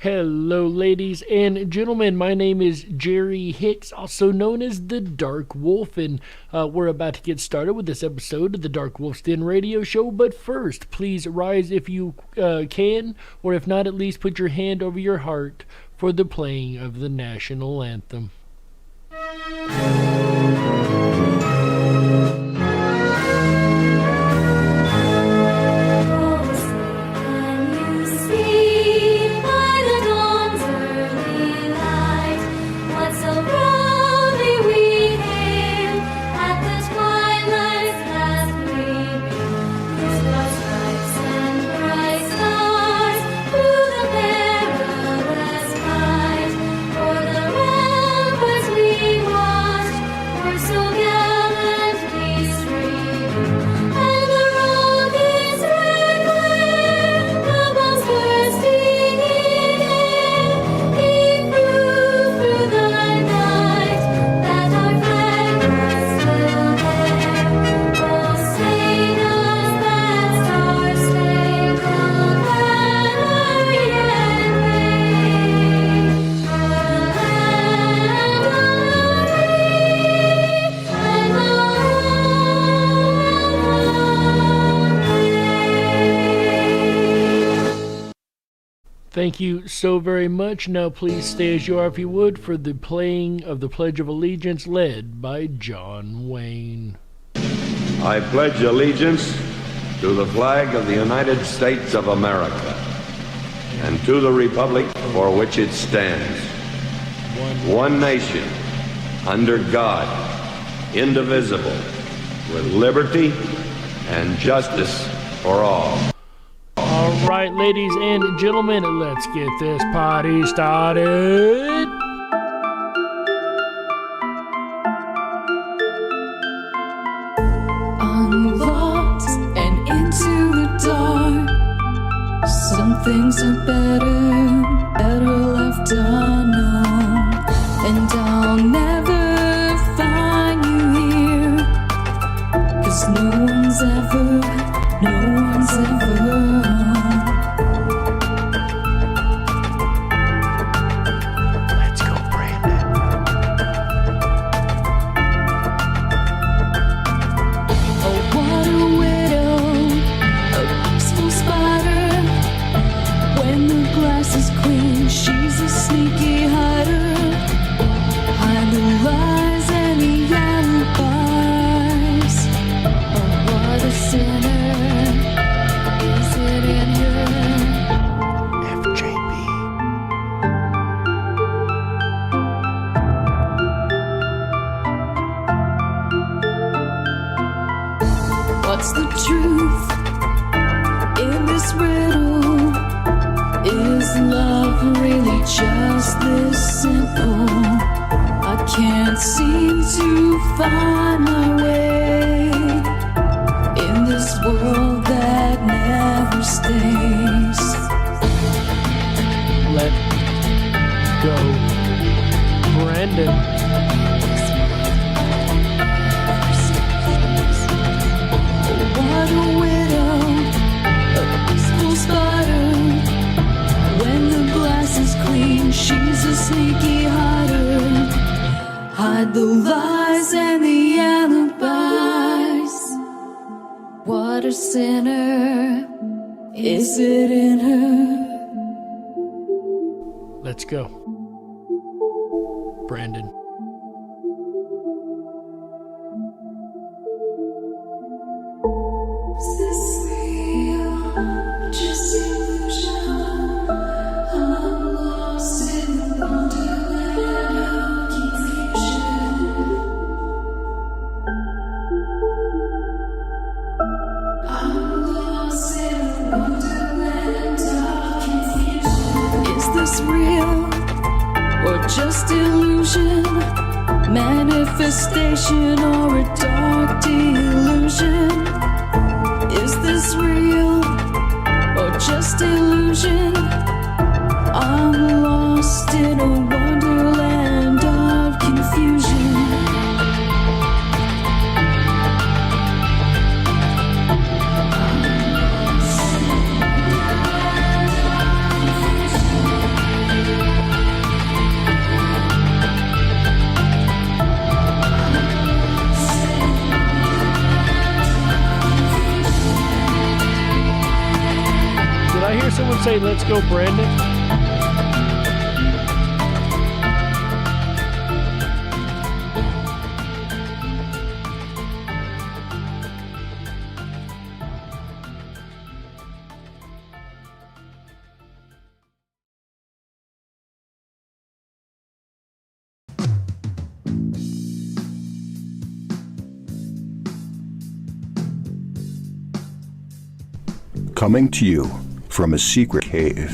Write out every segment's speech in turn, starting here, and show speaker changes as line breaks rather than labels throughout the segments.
Hello, ladies and gentlemen. My name is Jerry Hicks, also known as the Dark Wolf, and we're about to get started with this episode of the Dark Wolf's Den radio show. But first, please rise if you can, or if not, at least put your hand over your heart for the playing of the national anthem. Thank you so very much. Now please stay as you are, if you would, for the playing of the Pledge of Allegiance led by John Wayne.
I pledge allegiance to the flag of the United States of America and to the republic for which it stands, one nation, under God, indivisible, with liberty and justice for all.
All right, ladies and gentlemen, let's get this party started.
I'm lost and into the dark. Some things are better left unknown. And I'll never find you here, 'cause no one's ever
Let's go, Brandon.
Oh, what a widow, a peaceful spider. When the glass is clean, she's a sneaky hider. Hide the lies and the alibis. Oh, what a sinner. Is it in her?
FJB.
What's the truth in this riddle? Is love really just this simple? I can't seem to find my way in this world that never stays.
Let go, Brandon.
What a widow, a peaceful spider. When the glass is clean, she's a sneaky hider. Hide the lies and the alibis. What a sinner, is it in her?
Let's go, Brandon.
Is this real? Just illusion. I'm lost in the wonderland of confusion. I'm lost in the wonderland of confusion. Is this real or just illusion? Manifestation or a dark delusion? Is this real or just illusion? I'm lost in a wonderland of confusion. I'm lost in a wonderland of confusion.
Someone say, let's go, Brandon.
Coming to you from a secret cave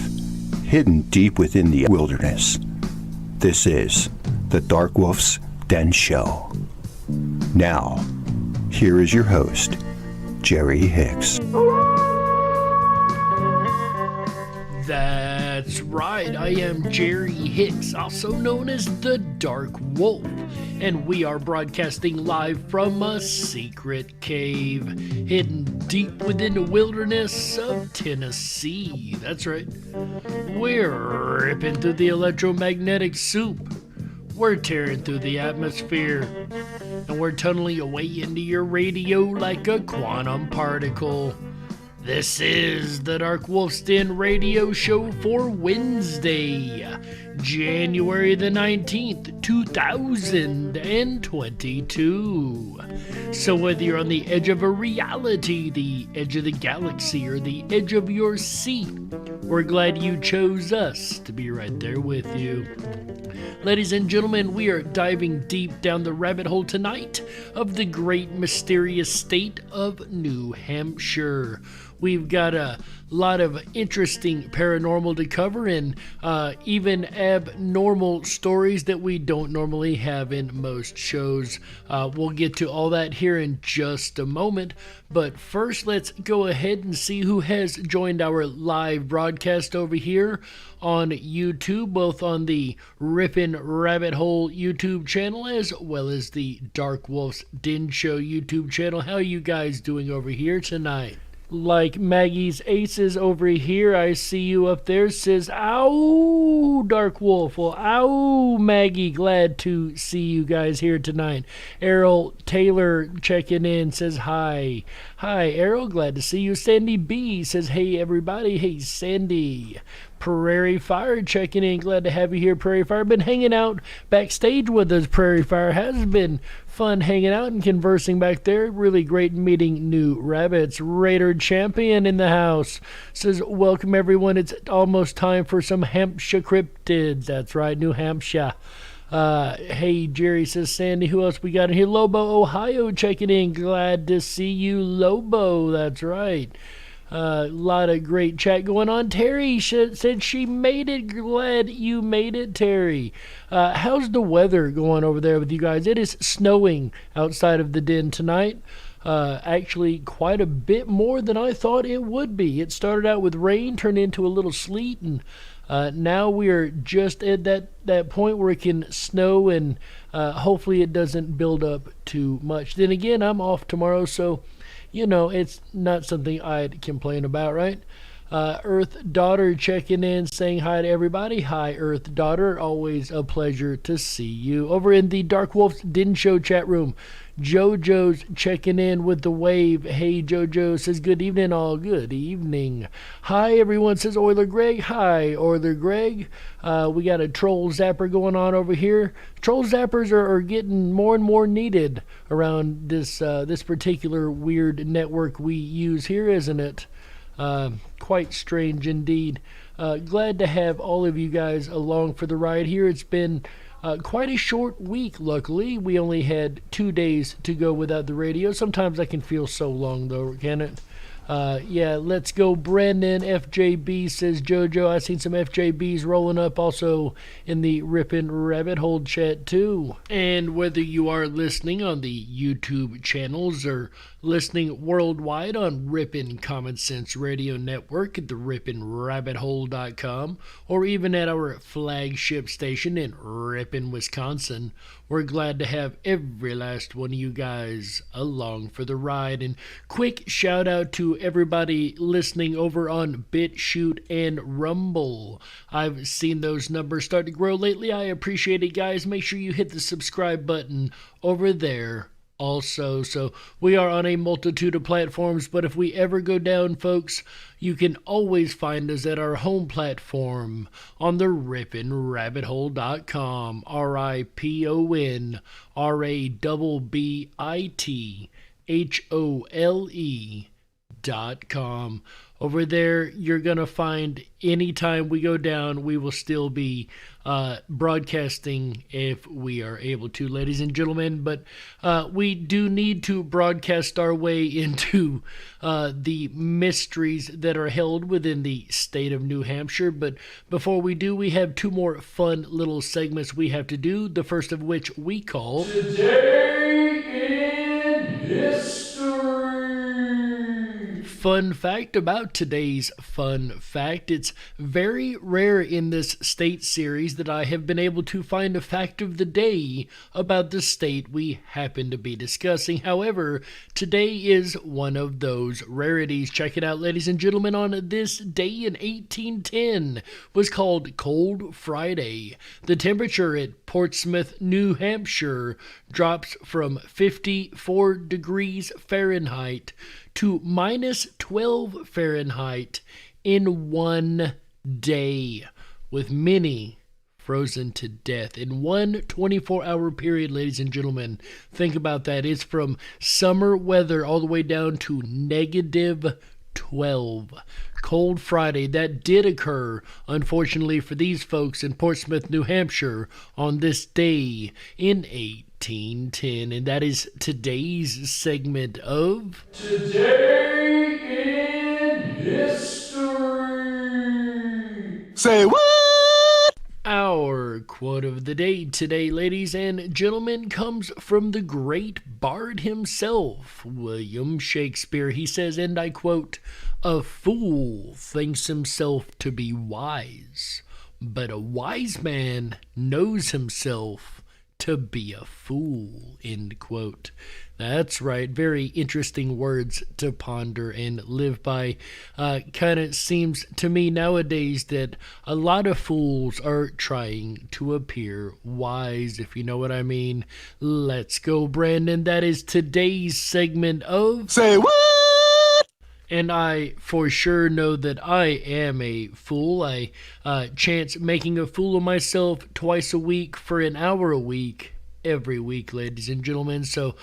hidden deep within the wilderness, this is the Dark Wolf's Den Show. Now, here is your host, Jerry Hicks.
That's right, I am Jerry Hicks, also known as the Dark Wolf, and we are broadcasting live from a secret cave hidden deep within the wilderness of Tennessee. That's right, we're ripping through the electromagnetic soup, we're tearing through the atmosphere, and we're tunneling away into your radio like a quantum particle. This is the Dark Wolf's Den radio show for Wednesday, January the 19th, 2022. So whether you're on the edge of a reality, the edge of the galaxy, or the edge of your seat, we're glad you chose us to be right there with you. Ladies and gentlemen, we are diving deep down the rabbit hole tonight of the great mysterious state of New Hampshire. We've got a lot of interesting paranormal to cover and even abnormal stories that we don't normally have in most shows. We'll get to all that here in just a moment. But first, let's go ahead and see who has joined our live broadcast over here on YouTube, both on the Ripon Rabbit Hole YouTube channel as well as the Dark Wolf's Den Show YouTube channel. How are you guys doing over here tonight? Like Maggie's Aces over here, I see you up there, says, ow, Dark Wolf. Well, ow, Maggie, glad to see you guys here tonight. Errol Taylor checking in, says, hi. Hi, Errol, glad to see you. Sandy B says, hey, everybody. Hey, Sandy. Prairie Fire checking in, glad to have you here, Prairie Fire. Been hanging out backstage with us, Prairie Fire. Has been fun hanging out and conversing back there. Really great meeting new rabbits. Raider Champion in the house says, welcome everyone. It's almost time for some Hampshire cryptids. That's right, New Hampshire. Hey, Jerry, says Sandy. Who else we got in here? Lobo, Ohio checking in. Glad to see you, Lobo. That's right. A lot of great chat going on. Terry said she made it. Glad you made it, Terry. How's the weather going over there with you guys? It is snowing outside of the den tonight. Actually, quite a bit more than I thought it would be. It started out with rain, turned into a little sleet, and now we are just at that point where it can snow, and hopefully it doesn't build up too much. Then again, I'm off tomorrow, so you know, it's not something I'd complain about, right? Earth Daughter checking in, saying hi to everybody. Hi, Earth Daughter. Always a pleasure to see you. Over in the Dark Wolf's Den Show chat room, JoJo's checking in with the wave. Hey, JoJo says, good evening, all. Good evening. Hi, everyone, says Oiler Greg. Hi, Oiler Greg. We got a troll zapper going on over here. Troll zappers are getting more and more needed around this particular weird network we use here, isn't it? Quite strange indeed. Glad to have all of you guys along for the ride here. It's been quite a short week, luckily. We only had 2 days to go without the radio. Sometimes I can feel so long, though, can it? Yeah, let's go, Brandon. FJB says, JoJo, I've seen some FJBs rolling up also in the Ripon Rabbit Hole chat, too. And whether you are listening on the YouTube channels or listening worldwide on Ripon Common Sense Radio Network at the RiponRabbitHole.com, or even at our flagship station in Ripon, Wisconsin, we're glad to have every last one of you guys along for the ride. And quick shout out to everybody listening over on BitChute and Rumble. I've seen those numbers start to grow lately. I appreciate it, guys. Make sure you hit the subscribe button over there also. So we are on a multitude of platforms, but if we ever go down, folks, you can always find us at our home platform on the riponrabbithole.com, RIPONRABBITHOLE.com. Over there, you're going to find anytime we go down, we will still be broadcasting if we are able to, ladies and gentlemen. But we do need to broadcast our way into the mysteries that are held within the state of New Hampshire. But before we do, we have two more fun little segments we have to do, the first of which we call Today in History. Fun fact about today's fun fact. It's very rare in this state series that I have been able to find a fact of the day about the state we happen to be discussing. However, today is one of those rarities. Check it out, ladies and gentlemen. On this day in 1810 was called Cold Friday. The temperature at Portsmouth, New Hampshire drops from 54 degrees Fahrenheit to minus 12 Fahrenheit in one day, with many frozen to death in one 24-hour period, ladies and gentlemen. Think about that. It's from summer weather all the way down to negative 12. Cold Friday, that did occur, unfortunately for these folks in Portsmouth, New Hampshire, on this day in 1810. And that is today's segment of Today in History.
Say what?
Our quote of the day today, ladies and gentlemen, comes from the great bard himself, William Shakespeare. He says, and I quote, "A fool thinks himself to be wise, but a wise man knows himself to be a fool," end quote. That's right. Very interesting words to ponder and live by. Kind of seems to me nowadays that a lot of fools are trying to appear wise, if you know what I mean. Let's go, Brandon. That is today's segment of
Say what?
And I for sure know that I am a fool. I chance making a fool of myself twice a week for an hour a week. Every week, ladies and gentlemen. So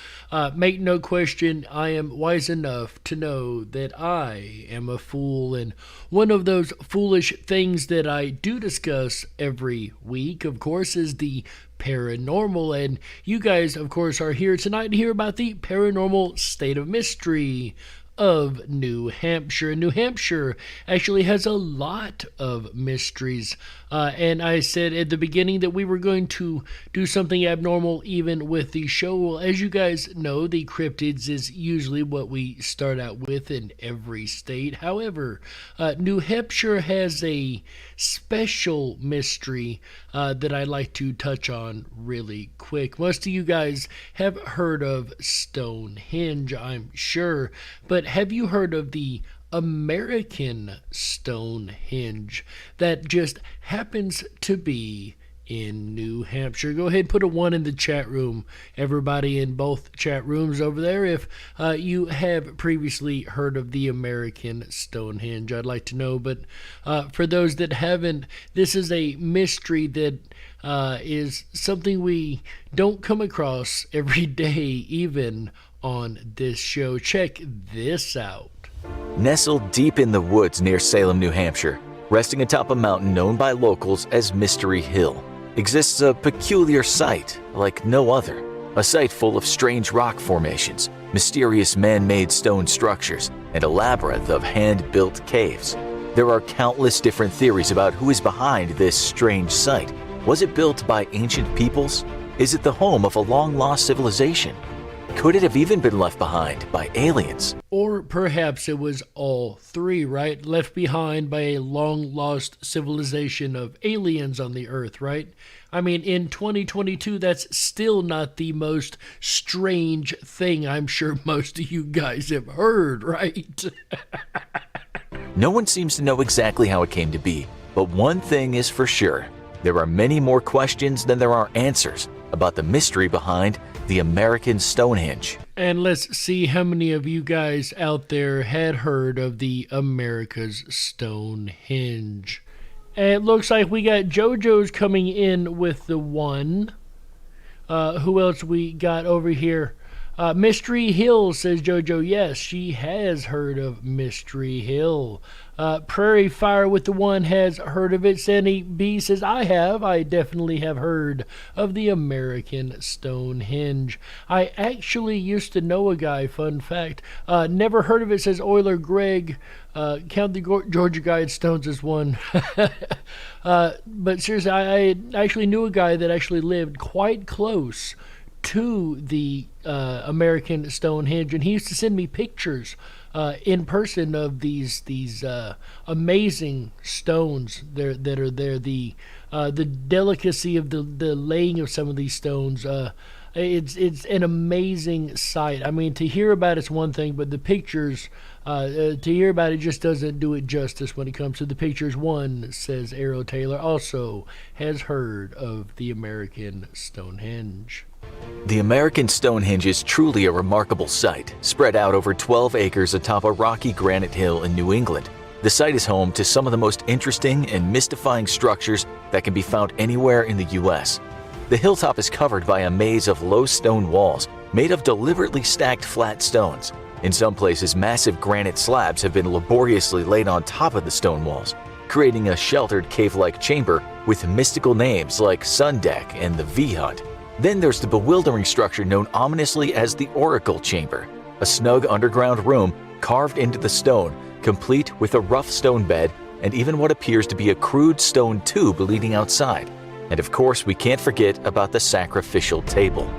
make no question, I am wise enough to know that I am a fool. And one of those foolish things that I do discuss every week, of course, is the paranormal. And you guys, of course, are here tonight to hear about the paranormal state of mystery of New Hampshire. New Hampshire actually has a lot of mysteries. And I said at the beginning that we were going to do something abnormal even with the show. Well, as you guys know, the cryptids is usually what we start out with in every state. However, New Hampshire has a special mystery that I'd like to touch on really quick. Most of you guys have heard of Stonehenge, I'm sure, but have you heard of the American Stonehenge that just happens to be in New Hampshire? Go ahead, put a 1 in the chat room, everybody in both chat rooms over there, if you have previously heard of the American Stonehenge. I'd like to know. But for those that haven't, this is a mystery that is something we don't come across every day, even on this show. Check this out.
Nestled deep in the woods near Salem, New Hampshire, resting atop a mountain known by locals as Mystery Hill, exists a peculiar site like no other. A site full of strange rock formations, mysterious man-made stone structures, and a labyrinth of hand-built caves. There are countless different theories about who is behind this strange site. Was it built by ancient peoples? Is it the home of a long-lost civilization? Could it have even been left behind by aliens?
Or perhaps it was all three, right? Left behind by a long-lost civilization of aliens on the Earth, right? I mean, in 2022, that's still not the most strange thing I'm sure most of you guys have heard, right?
No one seems to know exactly how it came to be, but one thing is for sure. There are many more questions than there are answers. about the mystery behind the American Stonehenge.
And let's see how many of you guys out there had heard of the America's Stonehenge. And it looks like we got JoJo's coming in with the one. Who else we got over here? Mystery Hill, says JoJo. Yes, she has heard of Mystery Hill. Prairie Fire with the one has heard of it. Sandy B says, I definitely have heard of the American Stonehenge. I actually used to know a guy, fun fact. Never heard of it, says Euler Greg. Count the Georgia Guidestones as one. But seriously, I actually knew a guy that actually lived quite close to the American Stonehenge, and he used to send me pictures in person of these amazing stones that are there. The delicacy of the laying of some of these stones. It's an amazing sight. I mean, to hear about it's one thing, but the pictures, to hear about it just doesn't do it justice when it comes to the pictures. One, says Arrow Taylor, also has heard of the American Stonehenge.
The American Stonehenge is truly a remarkable site, spread out over 12 acres atop a rocky granite hill in New England. The site is home to some of the most interesting and mystifying structures that can be found anywhere in the U.S. The hilltop is covered by a maze of low stone walls made of deliberately stacked flat stones. In some places, massive granite slabs have been laboriously laid on top of the stone walls, creating a sheltered cave-like chamber with mystical names like Sun Deck and the V-Hut. Then there's the bewildering structure known ominously as the Oracle Chamber, a snug underground room carved into the stone, complete with a rough stone bed and even what appears to be a crude stone tube leading outside. And of course, we can't forget about the sacrificial table,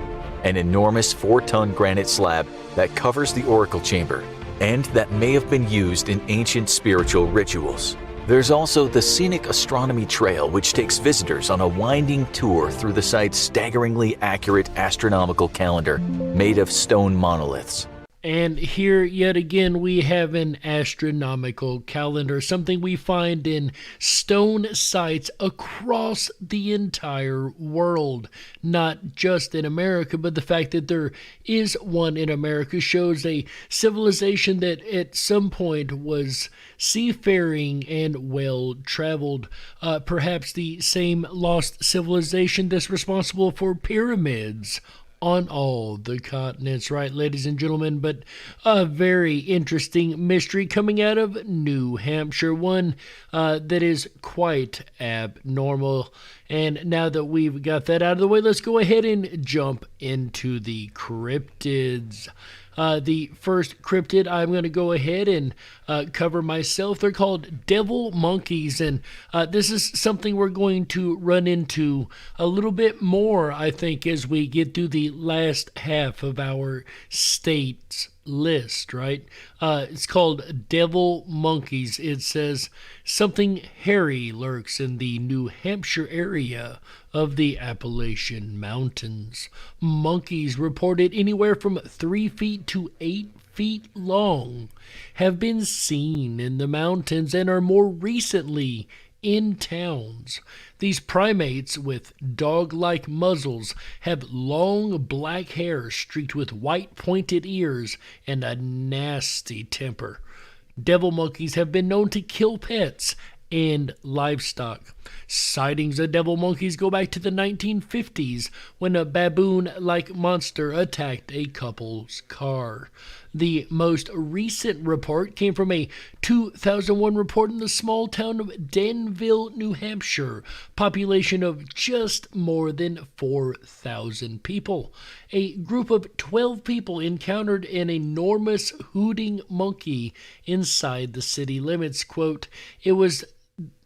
an enormous 4-ton granite slab that covers the Oracle Chamber and that may have been used in ancient spiritual rituals. There's also the scenic astronomy trail, which takes visitors on a winding tour through the site's staggeringly accurate astronomical calendar made of stone monoliths.
And here, yet again, we have an astronomical calendar, something we find in stone sites across the entire world. Not just in America, but the fact that there is one in America shows a civilization that at some point was seafaring and well-traveled. Perhaps the same lost civilization that's responsible for pyramids on all the continents, right, ladies and gentlemen? But a very interesting mystery coming out of New Hampshire, one that is quite abnormal. And now that we've got that out of the way, let's go ahead and jump into the cryptids. The first cryptid I'm going to go ahead and cover myself. They're called devil monkeys, and this is something we're going to run into a little bit more, I think, as we get through the last half of our state's list, right? It's called devil monkeys. It says something hairy lurks in the New Hampshire area of the Appalachian Mountains. Monkeys reported anywhere from 3 feet to 8 feet long have been seen in the mountains and are more recently in towns. These primates with dog-like muzzles have long black hair streaked with white pointed ears and a nasty temper. Devil monkeys have been known to kill pets and livestock. Sightings of devil monkeys go back to the 1950s when a baboon-like monster attacked a couple's car. The most recent report came from a 2001 report in the small town of Danville, New Hampshire, population of just more than 4,000 people. A group of 12 people encountered an enormous hooting monkey inside the city limits. Quote,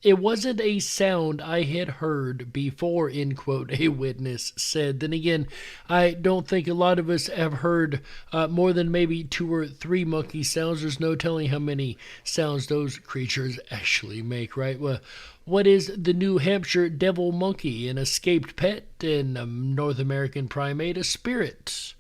It wasn't a sound I had heard before, end quote, a witness said. Then again, I don't think a lot of us have heard more than maybe 2 or 3 monkey sounds. There's no telling how many sounds those creatures actually make, right? Well, what is the New Hampshire devil monkey? An escaped pet and a North American primate, a spirit.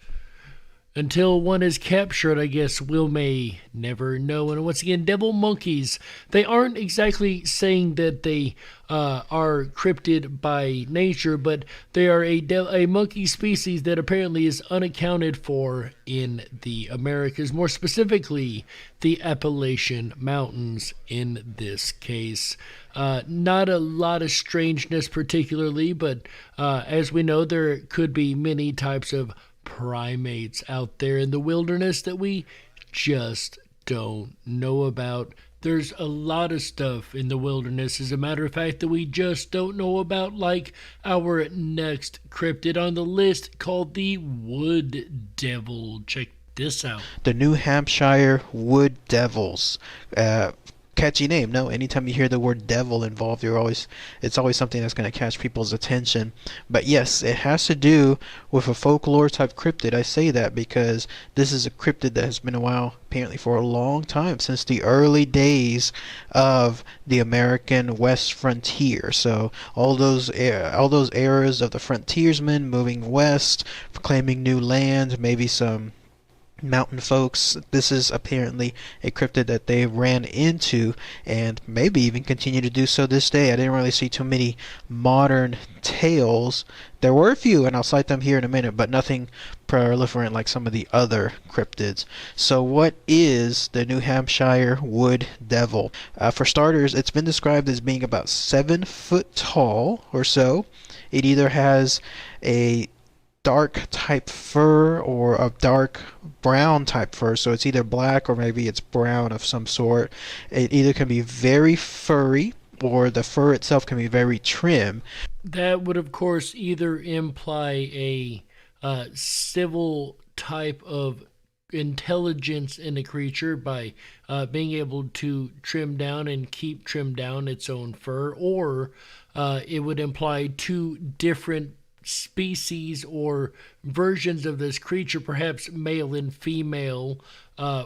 Until one is captured, I guess we'll may never know. And once again, devil monkeys, they aren't exactly saying that they are cryptid by nature, but they are a monkey species that apparently is unaccounted for in the Americas, more specifically the Appalachian Mountains in this case. Not a lot of strangeness particularly, but as we know, there could be many types of primates out there in the wilderness that we just don't know about. There's a lot of stuff in the wilderness, as a matter of fact, that we just don't know about, like our next cryptid on the list called the Wood Devil. Check this out.
The New Hampshire Wood Devils. Catchy name, no? Anytime you hear the word devil involved, it's always something that's going to catch people's attention. But yes, it has to do with a folklore type cryptid. I say that because this is a cryptid that has been a while, apparently for a long time, since the early days of the American West frontier. So all those eras of the frontiersmen moving west, claiming new land, maybe some mountain folks. This is apparently a cryptid that they ran into and maybe even continue to do so this day. I didn't really see too many modern tales. There were a few, and I'll cite them here in a minute, but nothing proliferant like some of the other cryptids. So what is the New Hampshire Wood Devil? For starters, it's been described as being about 7 foot tall or so. It either has a dark type fur or a dark brown type fur, so it's either black or maybe it's brown of some sort. It either can be very furry or the fur itself can be very trim.
That would of course either imply a civil type of intelligence in a creature by being able to trim down and keep trimmed down its own fur, or it would imply two different species or versions of this creature, perhaps male and female,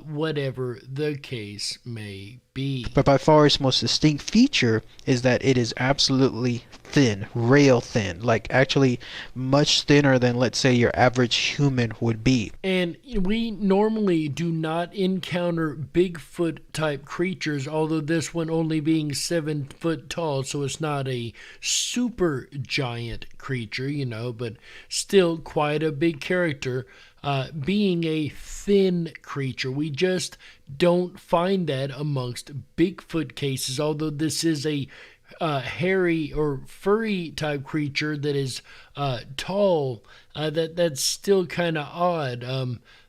whatever the case may be.
But by far its most distinct feature is that it is absolutely thin, rail thin, like actually much thinner than, let's say, your average human would be.
And we normally do not encounter Bigfoot type creatures, although this one only being 7 foot tall, so it's not a super giant creature, but still quite a big character. Being a thin creature, we just don't find that amongst Bigfoot cases, although this is a hairy or furry type creature that is tall. That's still kind of odd.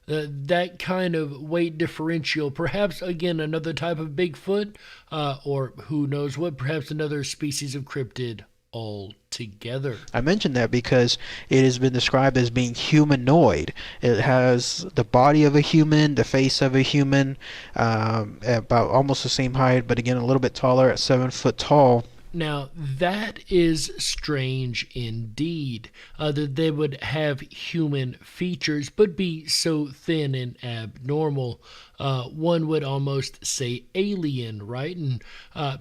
That kind of weight differential, perhaps again another type of Bigfoot, or who knows what, perhaps another species of cryptid altogether.
I mentioned that because it has been described as being humanoid. It has the body of a human, the face of a human, about almost the same height, but again a little bit taller at 7 foot tall.
Now, that is strange indeed, that they would have human features but be so thin and abnormal. One would almost say alien, right? And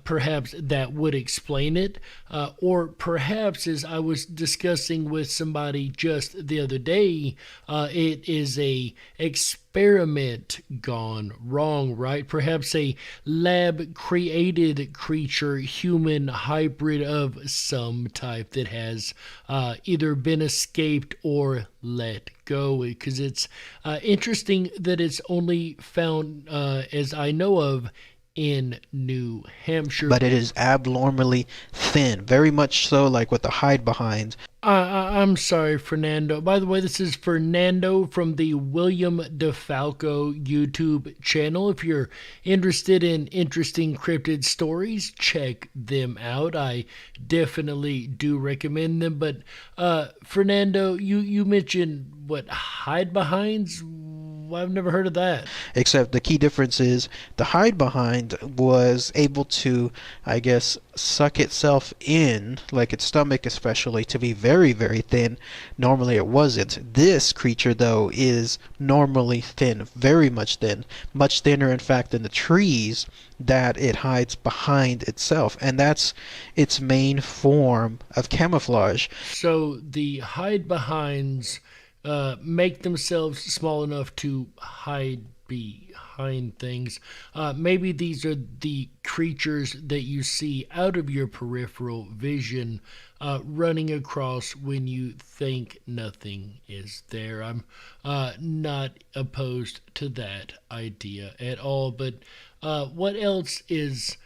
perhaps that would explain it. Or perhaps, as I was discussing with somebody just the other day, it is a experiment gone wrong, right? Perhaps a lab-created creature, human hybrid of some type that has either been escaped or let go, because it's interesting that it's only found, as I know of, in New Hampshire.
But it is abnormally thin, very much so like with the hide behind.
I'm sorry, Fernando. By the way, this is Fernando from the William DeFalco YouTube channel. If you're interested in interesting cryptid stories, check them out. I definitely do recommend them. But Fernando, you mentioned what, hide behinds? I've never heard of that.
Except the key difference is the hide behind was able to, I guess, suck itself in, like its stomach especially, to be very, very thin. Normally it wasn't. This creature, though, is normally thin, very much thin. Much thinner, in fact, than the trees that it hides behind itself. And that's its main form of camouflage.
So the hide behinds make themselves small enough to hide behind things. Maybe these are the creatures that you see out of your peripheral vision running across when you think nothing is there. I'm not opposed to that idea at all. But what else is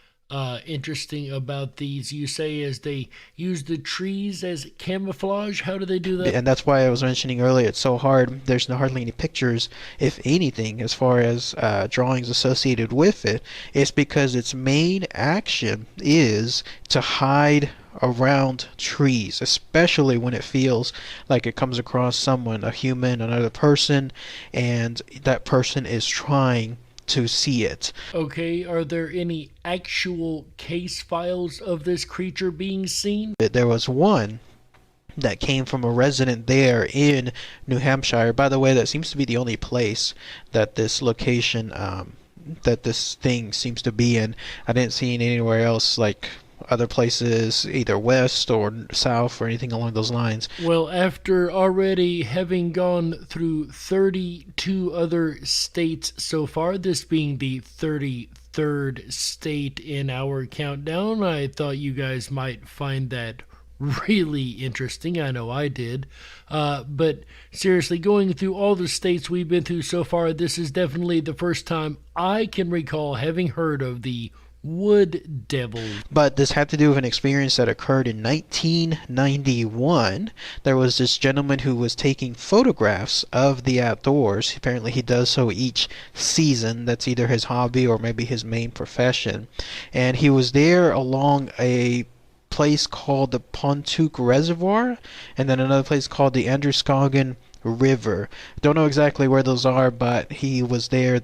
interesting about these? You say as they use the trees as camouflage. How do they do that?
And that's why I was mentioning earlier, it's so hard. There's hardly any pictures, if anything, as far as drawings associated with it. It's because its main action is to hide around trees, especially when it feels like it comes across someone, a human, another person, and that person is trying to see it.
Okay, are there any actual case files of this creature being seen?
There was one that came from a resident there in New Hampshire. By the way, that seems to be the only place that this location, that this thing seems to be in. I didn't see it anywhere else, like other places, either west or south or anything along those lines.
Well, after already having gone through 32 other states so far, this being the 33rd state in our countdown, I thought you guys might find that really interesting. I know I did. But seriously, going through all the states we've been through so far, this is definitely the first time I can recall having heard of the wood devil.
But this had to do with an experience that occurred in 1991. There was this gentleman who was taking photographs of the outdoors. Apparently he does so each season. That's either his hobby or maybe his main profession. And he was there along a place called the Pontook Reservoir and then another place called the Androscoggin River. Don't know exactly where those are, but he was there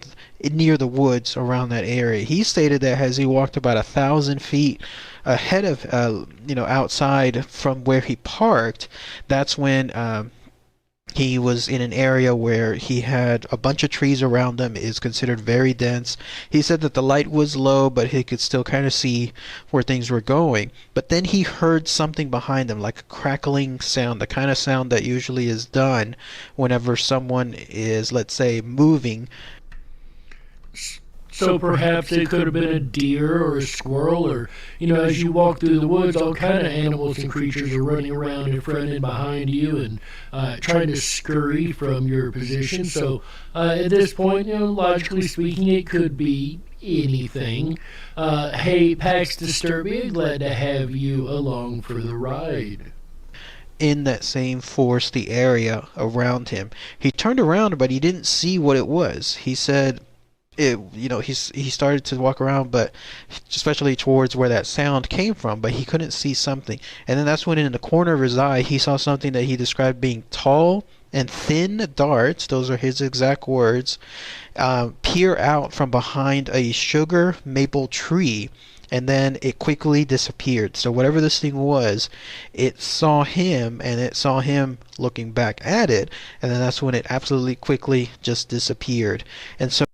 near the woods around that area. He stated that as he walked about 1,000 feet ahead of, outside from where he parked, that's when he was in an area where he had a bunch of trees around him. Is considered very dense. He said that the light was low, but he could still kind of see where things were going. But then he heard something behind him, like a crackling sound, the kind of sound that usually is done whenever someone is, let's say, moving.
So perhaps it could have been a deer or a squirrel, or, as you walk through the woods, all kind of animals and creatures are running around in front and behind you and trying to scurry from your position. So at this point, logically speaking, it could be anything. Hey, Pax Disturbia, glad to have you along for the ride.
In that same foresty area around him, he turned around, but he didn't see what it was. He said he started to walk around, but especially towards where that sound came from, but he couldn't see something. And then that's when in the corner of his eye, he saw something that he described being tall and thin darts, those are his exact words, peer out from behind a sugar maple tree, and then it quickly disappeared. So whatever this thing was, it saw him, and it saw him looking back at it, and then that's when it absolutely quickly just disappeared. And so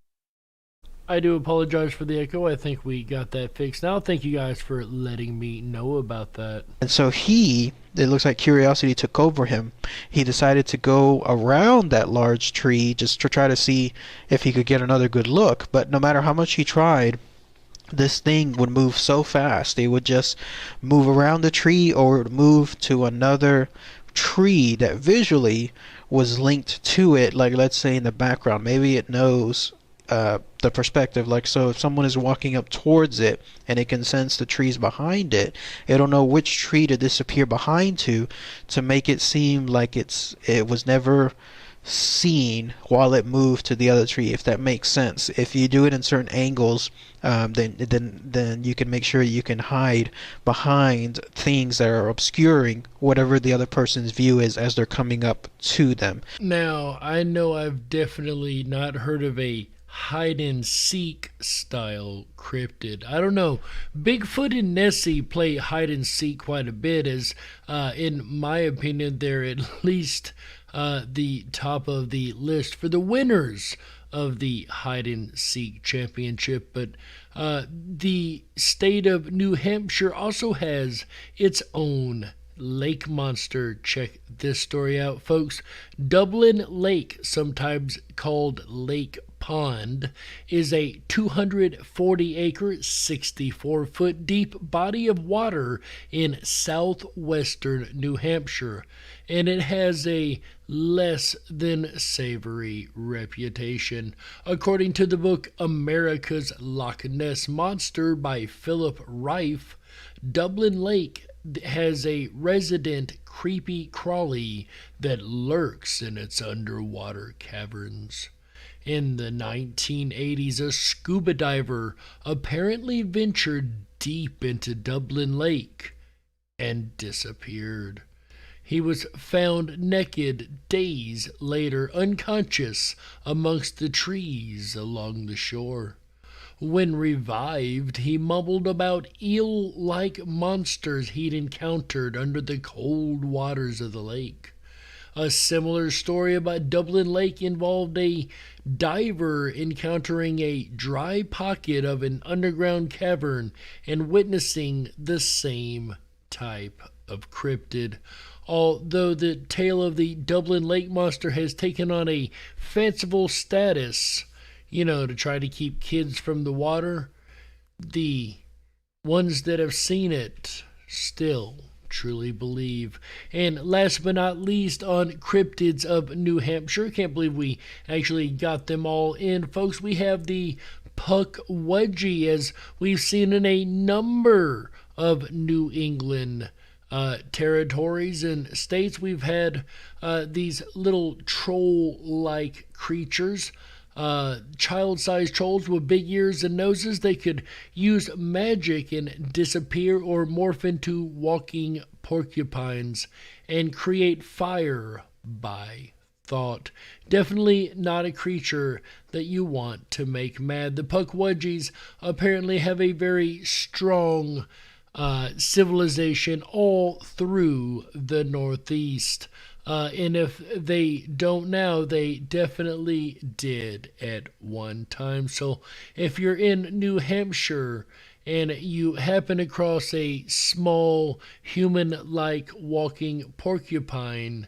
I do apologize for the echo. I think we got that fixed now. Thank you guys for letting me know about that.
And so it looks like curiosity took over him. He decided to go around that large tree just to try to see if he could get another good look. But no matter how much he tried, this thing would move so fast. It would just move around the tree or move to another tree that visually was linked to it. Like, let's say in the background, maybe it knows the perspective. Like, so if someone is walking up towards it and it can sense the trees behind it, it'll know which tree to disappear behind to make it seem like it was never seen while it moved to the other tree, if that makes sense. If you do it in certain angles, then you can make sure you can hide behind things that are obscuring whatever the other person's view is as they're coming up to them.
Now, I know I've definitely not heard of a hide and seek style cryptid. I don't know. Bigfoot and Nessie play hide and seek quite a bit, as in my opinion they're at least the top of the list for the winners of the hide and seek championship. But the state of New Hampshire also has its own lake monster. Check this story out, folks. Dublin Lake, sometimes called Lake Pond, is a 240-acre, 64-foot deep body of water in southwestern New Hampshire, and it has a less than savory reputation. According to the book America's Loch Ness Monster by Philip Rife, Dublin Lake has a resident creepy crawly that lurks in its underwater caverns. In the 1980s, a scuba diver apparently ventured deep into Dublin Lake and disappeared. He was found naked days later, unconscious amongst the trees along the shore. When revived, he mumbled about eel-like monsters he'd encountered under the cold waters of the lake. A similar story about Dublin Lake involved a diver encountering a dry pocket of an underground cavern and witnessing the same type of cryptid. Although the tale of the Dublin Lake Monster has taken on a fanciful status, to try to keep kids from the water, the ones that have seen it still truly believe. And last but not least, on cryptids of New Hampshire, can't believe we actually got them all in, folks. We have the Pukwudgie, as we've seen in a number of New England territories and states. We've had these little troll-like creatures, child-sized trolls with big ears and noses. They could use magic and disappear or morph into walking porcupines and create fire by thought. Definitely not a creature that you want to make mad. The Pukwudgies apparently have a very strong civilization all through the Northeast. And if they don't now, they definitely did at one time. So if you're in New Hampshire and you happen across a small human-like walking porcupine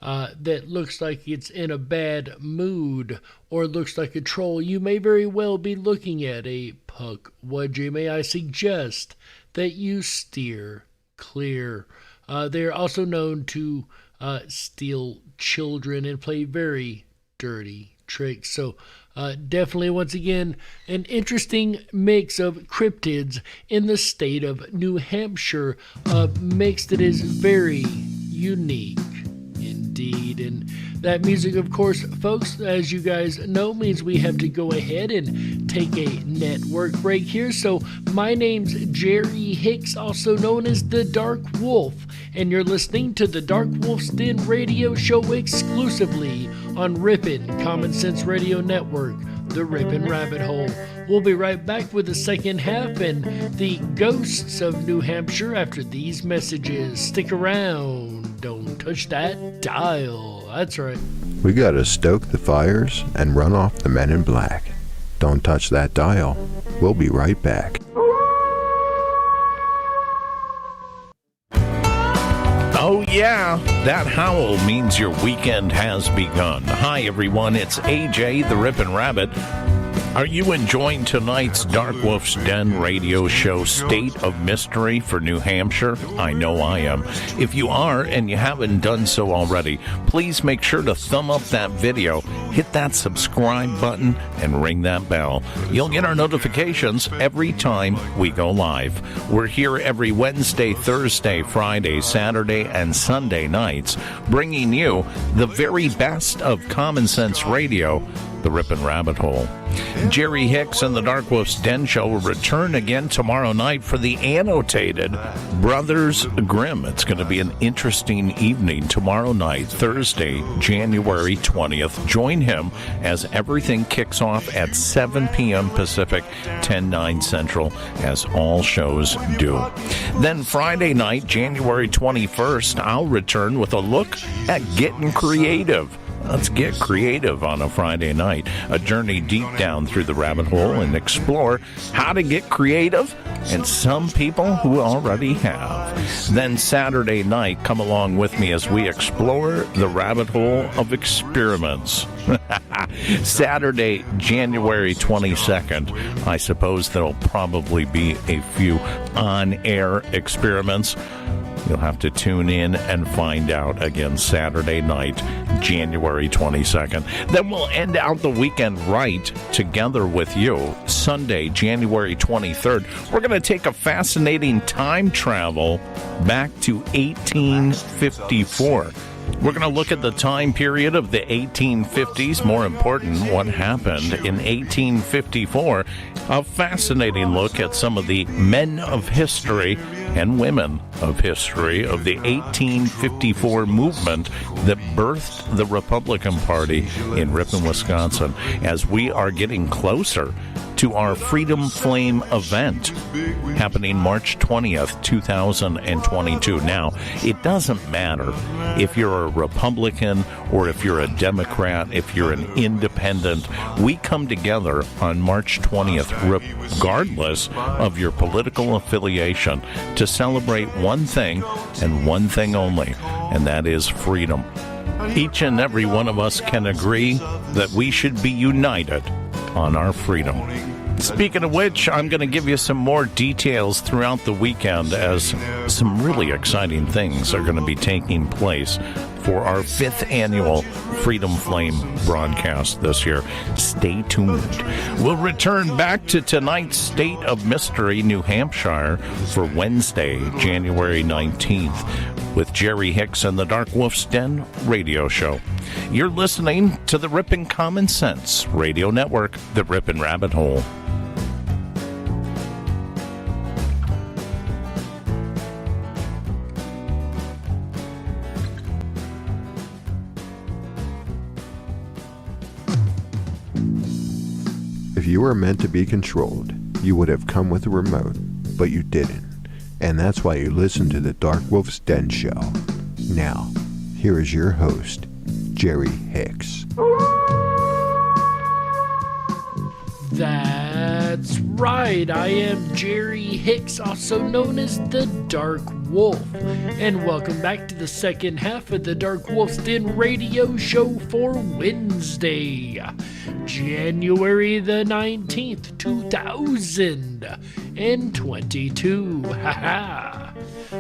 that looks like it's in a bad mood or looks like a troll, you may very well be looking at a Pukwudgie. May I suggest that you steer clear. They're also known to steal children and play very dirty tricks. So definitely, once again, an interesting mix of cryptids in the state of New Hampshire, a mix that is very unique indeed. And that music, of course, folks, as you guys know, means we have to go ahead and take a network break here. So my name's Jerry Hicks, also known as the Dark Wolf, and you're listening to the Dark Wolf's Den radio show exclusively on Ripon Common Sense Radio Network, the Ripon Rabbit Hole. We'll be right back with the second half and the ghosts of New Hampshire after these messages. Stick around. Don't touch that dial. That's right.
We gotta stoke the fires and run off the men in black. Don't touch that dial. We'll be right back.
Oh yeah, that howl means your weekend has begun. Hi everyone, it's AJ the Ripon Rabbit. Are you enjoying tonight's Dark Wolf's Den radio show, State of Mystery for New Hampshire? I know I am. If you are and you haven't done so already, please make sure to thumb up that video, hit that subscribe button, and ring that bell. You'll get our notifications every time we go live. We're here every Wednesday, Thursday, Friday, Saturday, and Sunday nights, bringing you the very best of common sense radio, the Ripon Rabbit Hole. Jerry Hicks and the Dark Wolf's Den Show will return again tomorrow night for the annotated Brothers Grimm. It's going to be an interesting evening tomorrow night, Thursday, January 20th. Join him as everything kicks off at 7 p.m. Pacific, 10/9 Central, as all shows do. Then Friday night, January 21st, I'll return with a look at getting creative. Let's get creative on a Friday night. A journey deep down through the rabbit hole and explore how to get creative, and some people who already have. Then Saturday night, come along with me as we explore the rabbit hole of experiments. Saturday, January 22nd. I suppose there'll probably be a few on-air experiments. You'll have to tune in and find out again Saturday night, January 22nd. Then we'll end out the weekend right together with you. Sunday, January 23rd. We're going to take a fascinating time travel back to 1854. We're going to look at the time period of the 1850s. More important, what happened in 1854. A fascinating look at some of the men of history and women of history of the 1854 movement that birthed the Republican Party in Ripon, Wisconsin, as we are getting closer to our Freedom Flame event happening March 20th, 2022. Now, it doesn't matter if you're a Republican or if you're a Democrat, if you're an independent. We come together on March 20th, regardless of your political affiliation, to celebrate one thing and one thing only, and that is freedom. Each and every one of us can agree that we should be united on our freedom. Speaking of which, I'm going to give you some more details throughout the weekend as some really exciting things are going to be taking place for our 5th annual Freedom Flame broadcast this year. Stay tuned. We'll return back to tonight's State of Mystery, New Hampshire for Wednesday, January 19th with Jerry Hicks and the Dark Wolf's Den radio show. You're listening to the Ripon Common Sense Radio Network, the Ripon Rabbit Hole.
If you were meant to be controlled, you would have come with a remote, but you didn't. And that's why you listen to the Dark Wolf's Den show. Now, here is your host, Jerry Hicks.
That's right, I am Jerry Hicks, also known as the Dark Wolf, and welcome back to the second half of the Dark Wolf's Den radio show for Wednesday, January the 19th, 2022. Haha.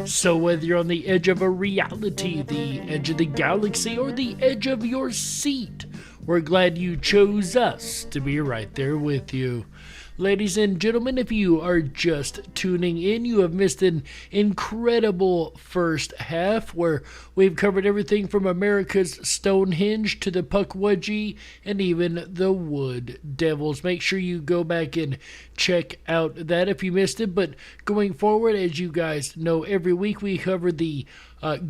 So whether you're on the edge of a reality, the edge of the galaxy, or the edge of your seat, we're glad you chose us to be right there with you. Ladies and gentlemen, if you are just tuning in, you have missed an incredible first half where we've covered everything from America's Stonehenge to the Pukwudgie and even the Wood Devils. Make sure you go back and check out that if you missed it. But going forward, as you guys know, every week we cover the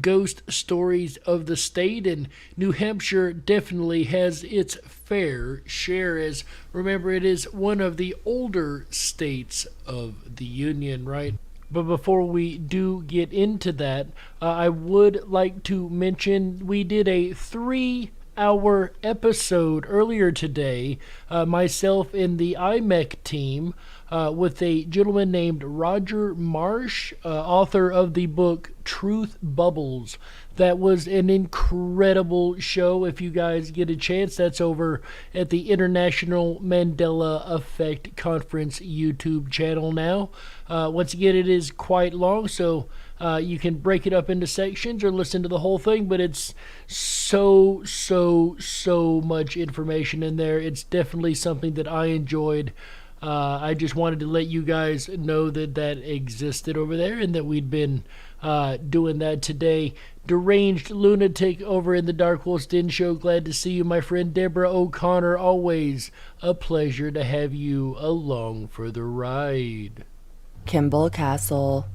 ghost stories of the state, and New Hampshire definitely has its fair share, as remember, it is one of the older states of the Union, right? But before we do get into that, I would like to mention we did a 3-hour episode earlier today, myself and the IMEC team, with a gentleman named Roger Marsh, author of the book Truth Bubbles. That was an incredible show. If you guys get a chance, that's over at the International Mandela Effect Conference YouTube channel now. Once again, it is quite long, so you can break it up into sections or listen to the whole thing, but it's so much information in there. It's definitely something that I enjoyed. I just wanted to let you guys know that that existed over there and that we'd been doing that today. Deranged Lunatic over in the Dark Wolf's Den show. Glad to see you, my friend Deborah O'Connor. Always a pleasure to have you along for the ride.
Kimball Castle.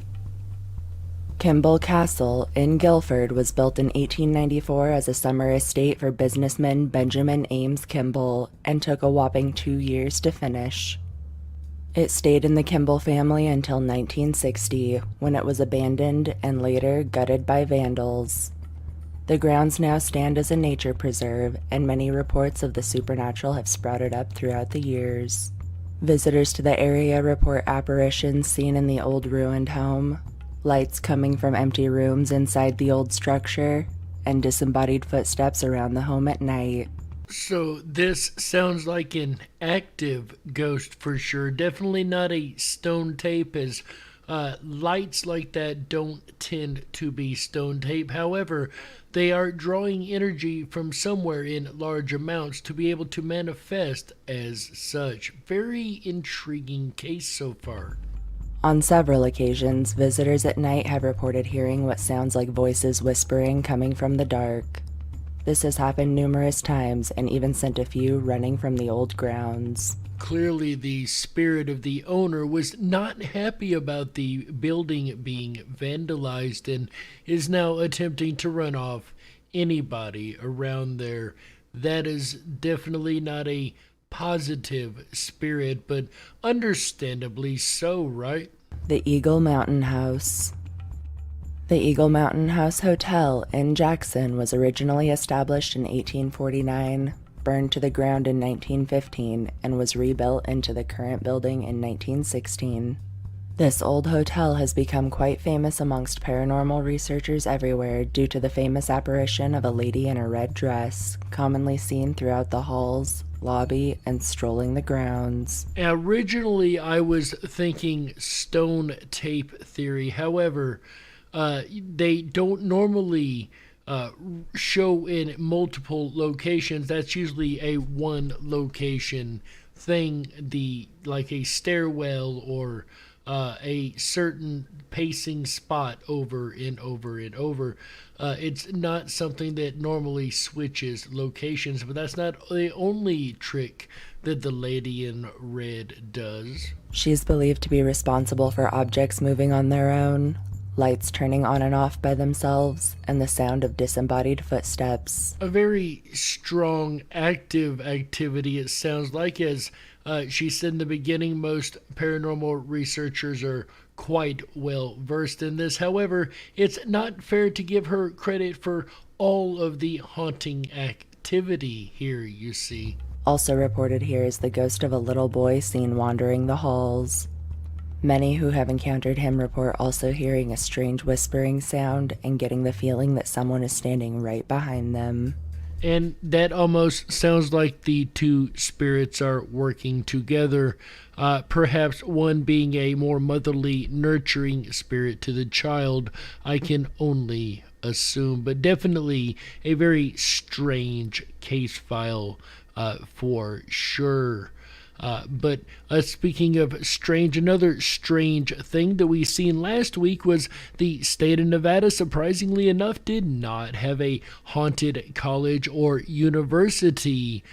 Kimball Castle in Guilford was built in 1894 as a summer estate for businessman Benjamin Ames Kimball and took a whopping 2 years to finish. It stayed in the Kimball family until 1960, when it was abandoned and later gutted by vandals. The grounds now stand as a nature preserve, and many reports of the supernatural have sprouted up throughout the years. Visitors to the area report apparitions seen in the old ruined home, lights coming from empty rooms inside the old structure, and disembodied footsteps around the home at night.
So this sounds like an active ghost for sure. Definitely not a stone tape, as lights like that don't tend to be stone tape. However, they are drawing energy from somewhere in large amounts to be able to manifest as such. Very intriguing case so far.
On several occasions, visitors at night have reported hearing what sounds like voices whispering coming from the dark. This has happened numerous times and even sent a few running from the old grounds.
Clearly, the spirit of the owner was not happy about the building being vandalized and is now attempting to run off anybody around there. That is definitely not a positive spirit, but understandably so, right?
The Eagle Mountain House. The Eagle Mountain House Hotel in Jackson was originally established in 1849, burned to the ground in 1915, and was rebuilt into the current building in 1916. This old hotel has become quite famous amongst paranormal researchers everywhere due to the famous apparition of a lady in a red dress, commonly seen throughout the halls, lobby, and strolling the grounds.
Originally, I was thinking stone tape theory. However, they don't normally show in multiple locations. That's usually a one location thing, like a stairwell or a certain pacing spot over and over and over. It's not something that normally switches locations, but that's not the only trick that the lady in red does.
She's believed to be responsible for objects moving on their own, lights turning on and off by themselves, and the sound of disembodied footsteps.
A very strong, active activity, it sounds like. As she said in the beginning, most paranormal researchers are quite well versed in this. However, it's not fair to give her credit for all of the haunting activity here, you see.
Also reported here is the ghost of a little boy seen wandering the halls. Many who have encountered him report also hearing a strange whispering sound and getting the feeling that someone is standing right behind them.
And that almost sounds like the two spirits are working together, perhaps one being a more motherly, nurturing spirit to the child. I can only assume, but definitely a very strange case file for sure. But speaking of strange, another strange thing that we seen last week was the state of Nevada, surprisingly enough, did not have a haunted college or university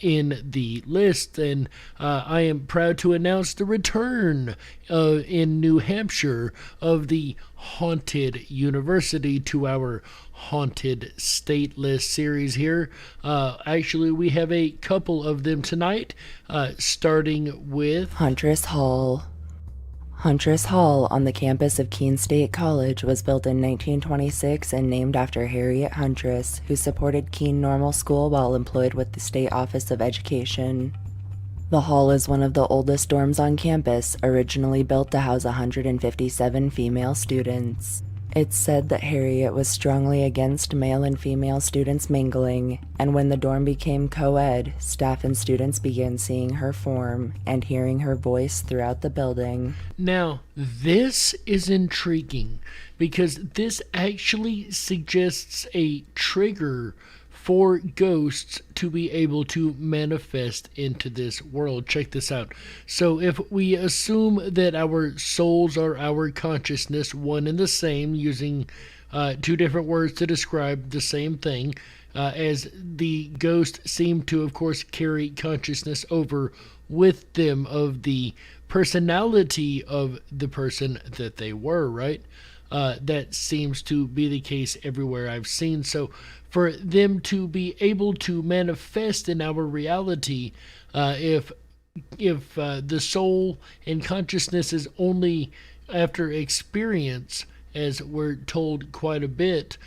in the list. And I am proud to announce the return in New Hampshire of the haunted university to our haunted state list series here. Actually, we have a couple of them tonight, starting with
Huntress Hall. Huntress Hall on the campus of Keene State College was built in 1926 and named after Harriet Huntress, who supported Keene Normal School while employed with the State Office of Education. The hall is one of the oldest dorms on campus, originally built to house 157 female students. It's said that Harriet was strongly against male and female students mingling, and when the dorm became co-ed, staff and students began seeing her form and hearing her voice throughout the building.
Now, this is intriguing because this actually suggests a trigger for ghosts to be able to manifest into this world. Check this out. So if we assume that our souls are our consciousness, one and the same, using two different words to describe the same thing, as the ghost seemed to, of course, carry consciousness over with them of the personality of the person that they were, right? That seems to be the case everywhere I've seen. So for them to be able to manifest in our reality, if the soul and consciousness is only after experience, as we're told quite a bit,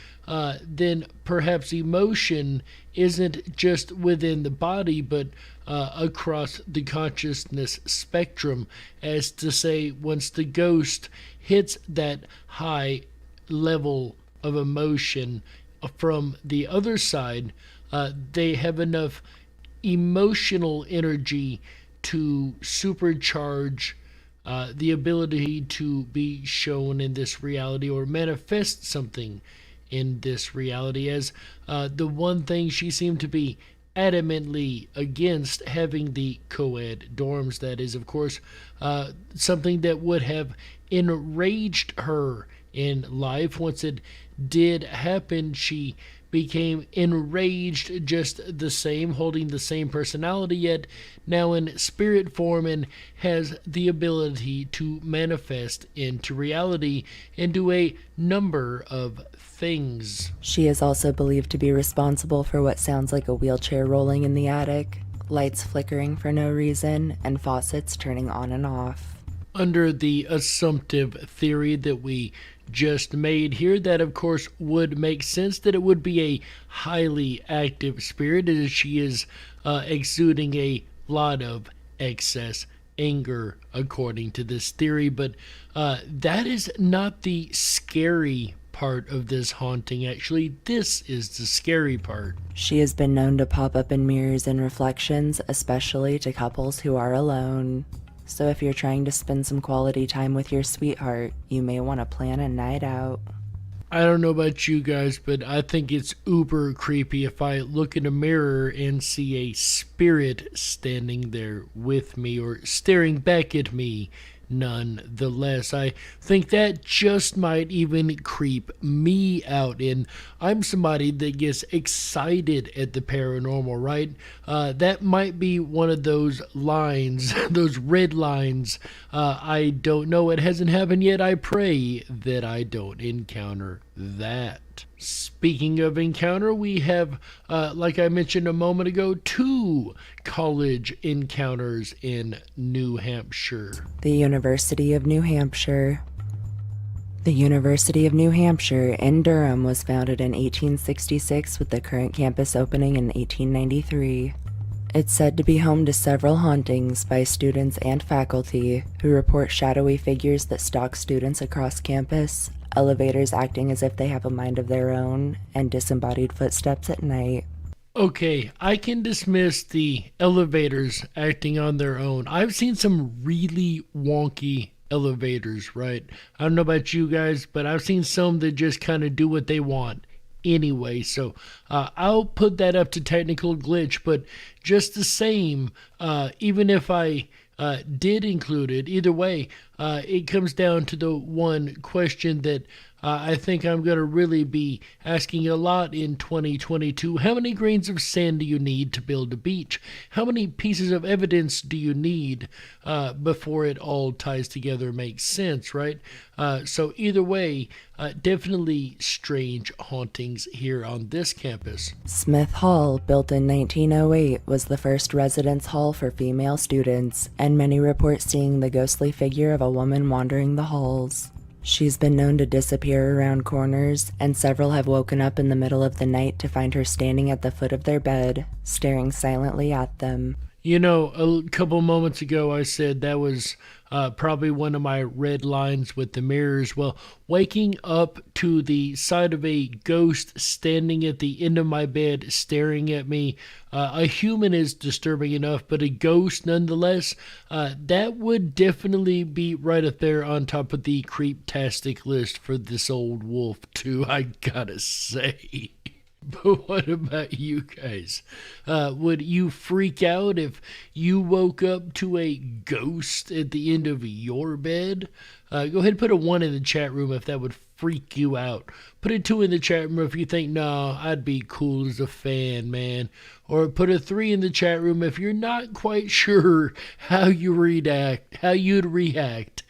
then perhaps emotion isn't just within the body, but across the consciousness spectrum. As to say, once the ghost hits that high level of emotion from the other side, they have enough emotional energy to supercharge the ability to be shown in this reality or manifest something in this reality. As the one thing she seemed to be adamantly against having the co-ed dorms, that is, of course, something that would have enraged her in life. Once it did happen, she became enraged just the same, holding the same personality, yet now in spirit form, and has the ability to manifest into reality and do a number of things.
She is also believed to be responsible for what sounds like a wheelchair rolling in the attic, lights flickering for no reason, and faucets turning on and off.
Under the assumptive theory that we just made here, that of course would make sense that it would be a highly active spirit, as she is exuding a lot of excess anger according to this theory. But that is not the scary part of this haunting. Actually, this is the scary part.
She has been known to pop up in mirrors and reflections, especially to couples who are alone. So if you're trying to spend some quality time with your sweetheart, you may want to plan a night out.
I don't know about you guys, but I think it's uber creepy if I look in a mirror and see a spirit standing there with me or staring back at me. Nonetheless, I think that just might even creep me out, and I'm somebody that gets excited at the paranormal, right? That might be one of those lines, those red lines. I don't know, it hasn't happened yet. I pray that I don't encounter that. Speaking of encounter, we have, like I mentioned a moment ago, 2 college encounters in New Hampshire.
The University of New Hampshire. The University of New Hampshire in Durham was founded in 1866 with the current campus opening in 1893. It's said to be home to several hauntings by students and faculty who report shadowy figures that stalk students across campus, elevators acting as if they have a mind of their own, and disembodied footsteps at night.
Okay, I can dismiss the elevators acting on their own. I've seen some really wonky elevators, right? I don't know about you guys, but I've seen some that just kind of do what they want anyway. So I'll put that up to technical glitch, but just the same, even if I did include it, either way, it comes down to the one question that I think I'm going to really be asking a lot in 2022. How many grains of sand do you need to build a beach? How many pieces of evidence do you need before it all ties together, makes sense, right? So either way, definitely strange hauntings here on this campus.
Smith Hall, built in 1908, was the first residence hall for female students, and many report seeing the ghostly figure of a woman wandering the halls. She's been known to disappear around corners, and several have woken up in the middle of the night to find her standing at the foot of their bed, staring silently at them.
You know, a couple moments ago I said that was probably one of my red lines with the mirrors. Well, waking up to the sight of a ghost standing at the end of my bed staring at me, a human is disturbing enough, but a ghost nonetheless, that would definitely be right up there on top of the creep-tastic list for this old wolf too, I gotta say. But what about you guys? Would you freak out if you woke up to a ghost at the end of your bed? Go ahead and put a 1 in the chat room if that would freak you out. Put a 2 in the chat room if you think, no, I'd be cool as a fan, man. Or put a 3 in the chat room if you're not quite sure how you'd react.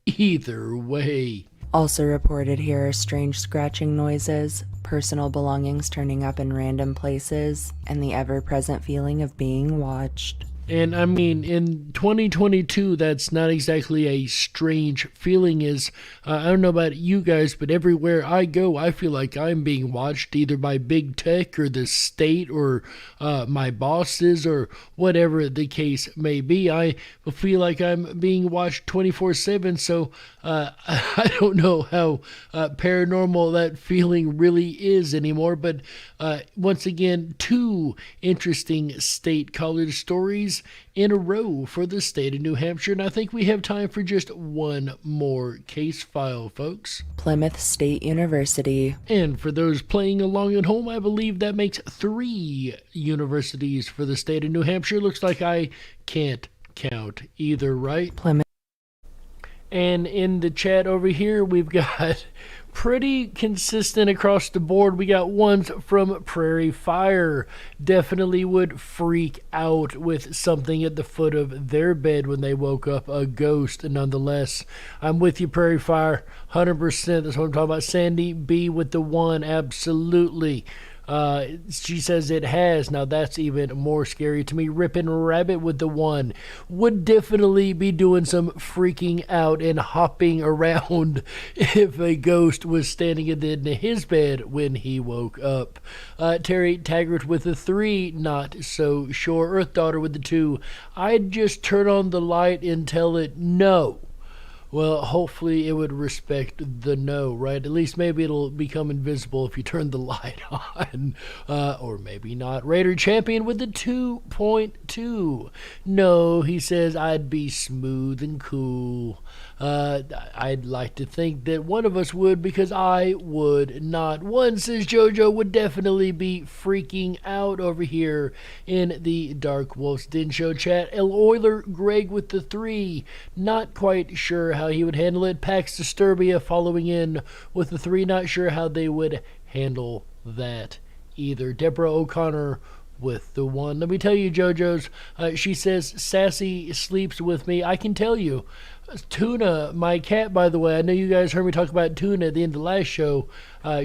Either way.
Also reported here are strange scratching noises, personal belongings turning up in random places, and the ever-present feeling of being watched.
And I mean, in 2022, that's not exactly a strange feeling. I don't know about you guys, but everywhere I go, I feel like I'm being watched either by big tech or the state or my bosses or whatever the case may be. I feel like I'm being watched 24/7. So I don't know how paranormal that feeling really is anymore. But once again, two interesting state college stories in a row for the state of New Hampshire, and I think we have time for just one more case file, folks.
Plymouth State University.
And for those playing along at home, I believe that makes 3 universities for the state of New Hampshire. Looks like I can't count either, right?
Plymouth.
And in the chat over here, we've got pretty consistent across the board. We got ones from Prairie Fire. Definitely would freak out with something at the foot of their bed when they woke up. A ghost, nonetheless. I'm with you, Prairie Fire. 100%. That's what I'm talking about. Sandy B with the 1. Absolutely. She says it has. Now that's even more scary to me. Ripon Rabbit with the 1. Would definitely be doing some freaking out and hopping around if a ghost was standing in his bed when he woke up. Terry Taggart with the 3. Not so sure. Earth Daughter with the 2. I'd just turn on the light and tell it no. Well, hopefully it would respect the no, right? At least maybe it'll become invisible if you turn the light on. Or maybe not. Raider Champion with the 2.2. No, he says, I'd be smooth and cool. I'd like to think that one of us would, because I would not. 1 says JoJo would definitely be freaking out over here in the Dark Wolf's Den Show chat. El Oiler Greg with the 3. Not quite sure how he would handle it. Pax Disturbia following in with the 3. Not sure how they would handle that either. Deborah O'Connor with the 1. Let me tell you, JoJo's. She says, Sassy sleeps with me. I can tell you. Tuna, my cat, by the way, I know you guys heard me talk about Tuna at the end of the last show.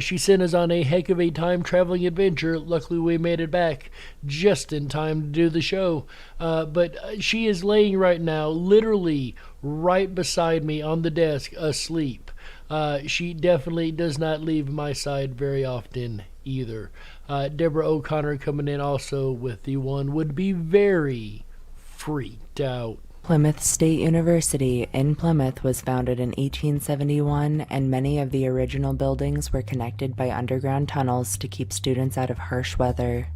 She sent us on a heck of a time traveling adventure. Luckily, we made it back just in time to do the show. But she is laying right now, literally right beside me on the desk, asleep. She definitely does not leave my side very often either. Deborah O'Connor coming in also with the 1. Would be very freaked out.
Plymouth State University in Plymouth was founded in 1871, and many of the original buildings were connected by underground tunnels to keep students out of harsh weather.